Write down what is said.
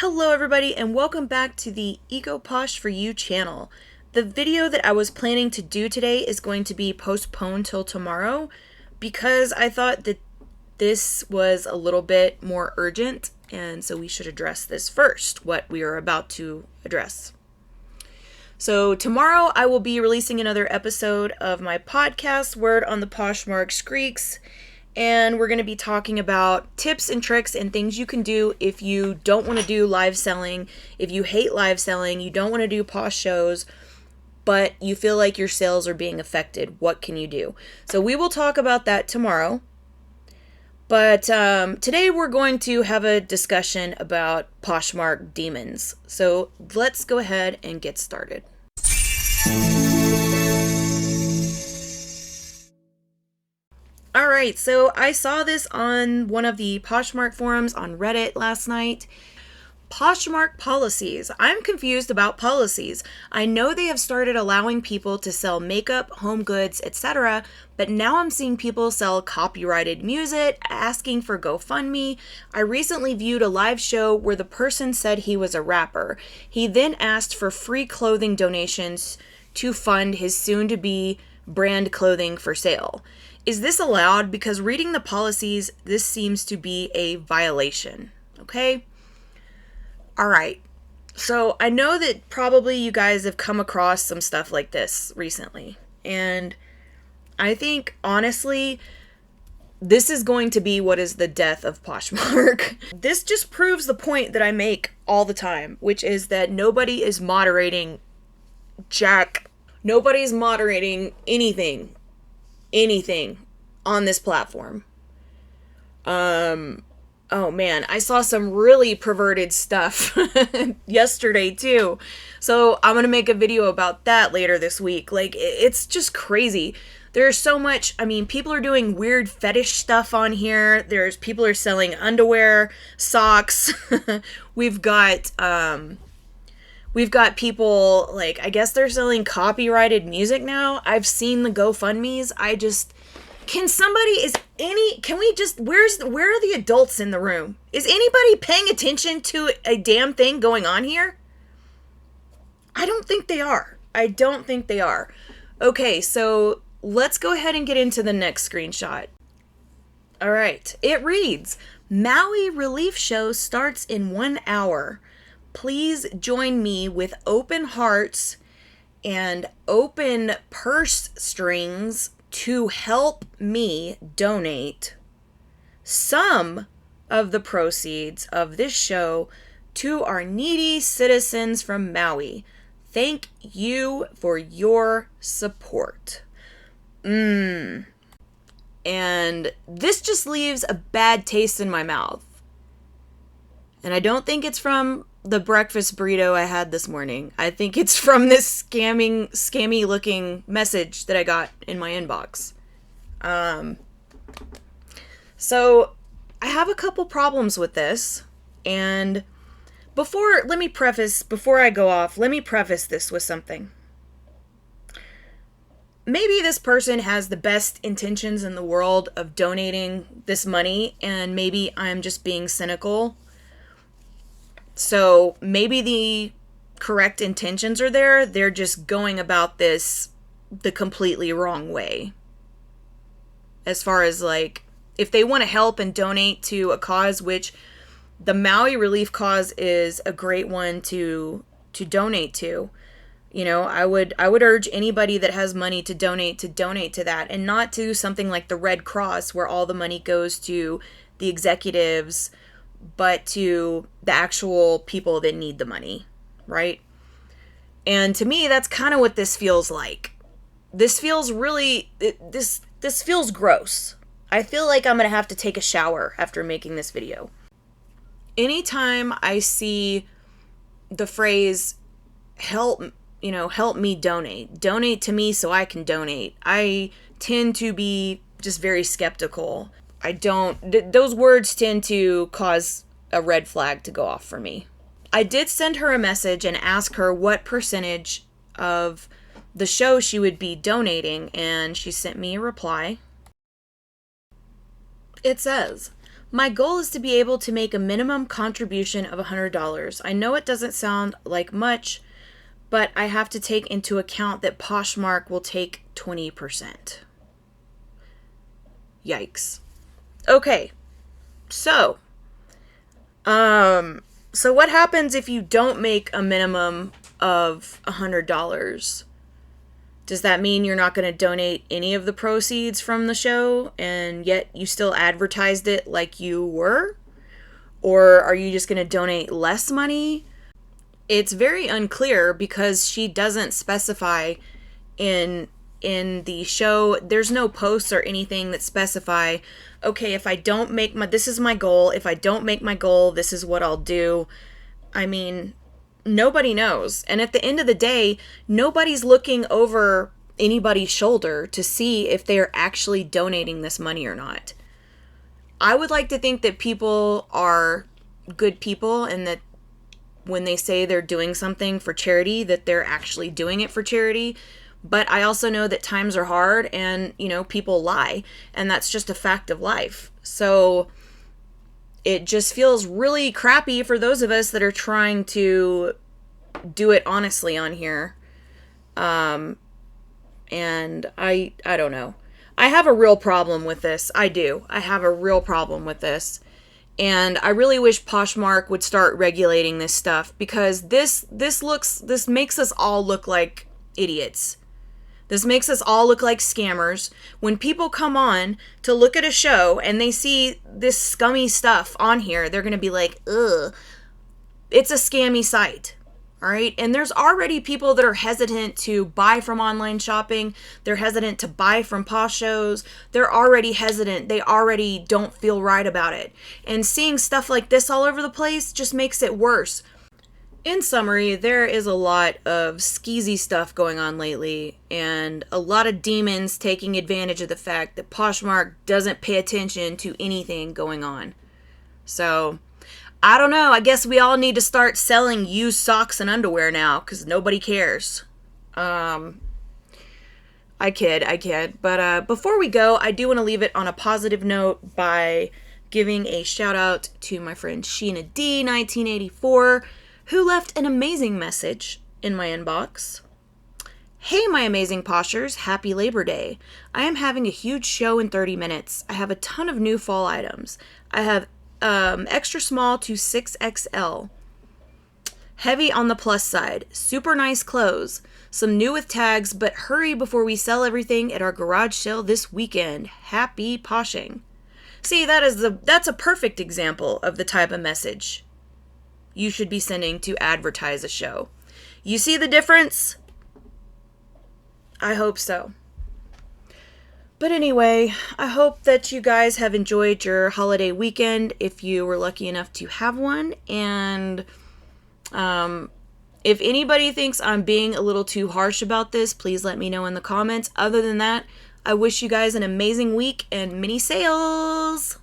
Hello everybody and welcome back to the Eco Posh for You channel. The video that I was planning to do today is going to be postponed till tomorrow because I thought that this was a little bit more urgent and so we should address this first, what we are about to address. So tomorrow I will be releasing another episode of my podcast, Word on the Poshmark Screeks. And we're going to be talking about tips and tricks and things you can do if you don't want to do live selling, if you hate live selling, you don't want to do posh shows, but you feel like your sales are being affected. What can you do? So we will talk about that tomorrow. But today we're going to have a discussion about Poshmark demons. So let's go ahead and get started. Alright, so I saw this on one of the Poshmark forums on Reddit last night. Poshmark policies. I'm confused about policies. I know they have started allowing people to sell makeup, home goods, etc., but now I'm seeing people sell copyrighted music, asking for GoFundMe. I recently viewed a live show where the person said he was a rapper. He then asked for free clothing donations to fund his soon-to-be brand clothing for sale. Is this allowed? Because reading the policies, this seems to be a violation. Okay? Alright. So I know that probably you guys have come across some stuff like this recently. And I think, honestly, this is going to be what is the death of Poshmark. This just proves the point that I make all the time, which is that nobody is moderating jack. Nobody's moderating anything on this platform. Oh man, I saw some really perverted stuff yesterday too. So I'm gonna make a video about that later this week. Like, it's just crazy. There's so much, people are doing weird fetish stuff on here. People are selling underwear, socks. We've got people, like, I guess they're selling copyrighted music now. I've seen the GoFundMes. Where are the adults in the room? Is anybody paying attention to a damn thing going on here? I don't think they are. Okay, so let's go ahead and get into the next screenshot. All right, it reads, Maui relief show starts in 1 hour. Please join me with open hearts and open purse strings to help me donate some of the proceeds of this show to our needy citizens from Maui. Thank you for your support. And this just leaves a bad taste in my mouth. And I don't think it's from the breakfast burrito I had this morning. I think it's from this scammy looking message that I got in my inbox. So I have a couple problems with this. And before I go off, let me preface this with something. Maybe this person has the best intentions in the world of donating this money, and maybe I'm just being cynical. So maybe the correct intentions are there. They're just going about this the completely wrong way. As far as, like, if they want to help and donate to a cause, which the Maui relief cause is a great one to donate to. You know, I would urge anybody that has money to donate to that, and not to something like the Red Cross where all the money goes to the executives, but to the actual people that need the money, right? And to me, that's kind of what this feels like. This feels really, this feels gross. I feel like I'm going to have to take a shower after making this video. Anytime I see the phrase, help me donate to me so I can donate, I tend to be just very skeptical. Those words tend to cause a red flag to go off for me. I did send her a message and ask her what percentage of the show she would be donating, and she sent me a reply. It says, My goal is to be able to make a minimum contribution of $100. I know it doesn't sound like much, but I have to take into account that Poshmark will take 20%. Yikes. Okay. So what happens if you don't make a minimum of $100? Does that mean you're not going to donate any of the proceeds from the show and yet you still advertised it like you were? Or are you just going to donate less money? It's very unclear because she doesn't specify in the show. There's no posts or anything that specify, okay, if I don't make this is my goal. If I don't make my goal, this is what I'll do. I mean, nobody knows. And at the end of the day, nobody's looking over anybody's shoulder to see if they're actually donating this money or not. I would like to think that people are good people and that when they say they're doing something for charity, that they're actually doing it for charity. But I also know that times are hard and, people lie. And that's just a fact of life. So it just feels really crappy for those of us that are trying to do it honestly on here. And I don't know. I have a real problem with this. I do. I have a real problem with this. And I really wish Poshmark would start regulating this stuff because this makes us all look like idiots. This makes us all look like scammers. When people come on to look at a show and they see this scummy stuff on here, they're going to be like, ugh, it's a scammy site. All right. And there's already people that are hesitant to buy from online shopping. They're hesitant to buy from Posh shows. They're already hesitant. They already don't feel right about it. And seeing stuff like this all over the place just makes it worse. In summary, there is a lot of skeezy stuff going on lately and a lot of demons taking advantage of the fact that Poshmark doesn't pay attention to anything going on. So, I don't know. I guess we all need to start selling used socks and underwear now because nobody cares. I kid. But before we go, I do want to leave it on a positive note by giving a shout out to my friend Sheena D, 1984, who left an amazing message in my inbox. Hey, my amazing Poshers, happy Labor Day. I am having a huge show in 30 minutes. I have a ton of new fall items. I have extra small to 6XL. Heavy on the plus side. Super nice clothes. Some new with tags, but hurry before we sell everything at our garage sale this weekend. Happy poshing. See, that's a perfect example of the type of message you should be sending to advertise a show. You see the difference? I hope so. But anyway, I hope that you guys have enjoyed your holiday weekend if you were lucky enough to have one. And if anybody thinks I'm being a little too harsh about this, please let me know in the comments. Other than that, I wish you guys an amazing week and many sales!